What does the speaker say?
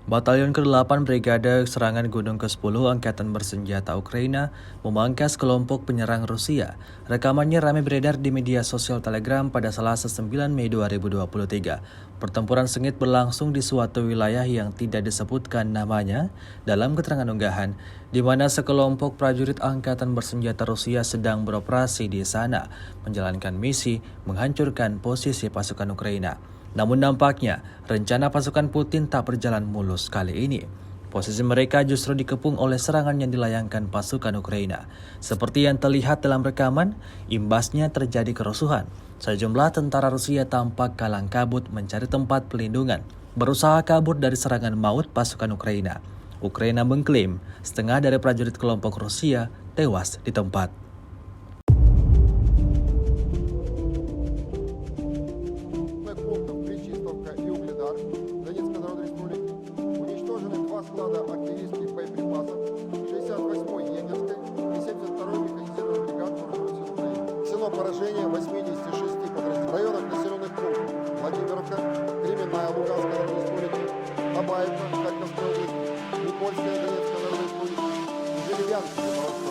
Batalion ke-8 Brigade Serangan Gunung ke-10 Angkatan Bersenjata Ukraina memangkas kelompok penyerang Rusia. Rekamannya ramai beredar di media sosial Telegram pada Selasa 9 Mei 2023. Pertempuran sengit berlangsung di suatu wilayah yang tidak disebutkan namanya dalam keterangan unggahan, di mana sekelompok prajurit Angkatan Bersenjata Rusia sedang beroperasi di sana, menjalankan misi menghancurkan posisi pasukan Ukraina. Namun nampaknya, rencana pasukan Putin tak berjalan mulus kali ini. Posisi mereka justru dikepung oleh serangan yang dilayangkan pasukan Ukraina. Seperti yang terlihat dalam rekaman, imbasnya terjadi kerusuhan. Sejumlah tentara Rusia tampak kalang kabut mencari tempat pelindungan, berusaha kabur dari serangan maut pasukan Ukraina. Ukraina mengklaim setengah dari prajurit kelompok Rusia tewas di tempat. Пунктов Причистовка и Угледар Донецкой Народной Республики уничтожены 2 склада артиллерийских боеприпасов 68-й егерской и 72-й механизированной бригад Вооруженных сил Украины. Нанесено поражение 86 подразделений. В районах населенных пунктов Владимировка, Кременная Луганской Народной Республики, Абаевка Харьковской области, Никольская Донецкой Народной Республики, Жеребянка Запорожской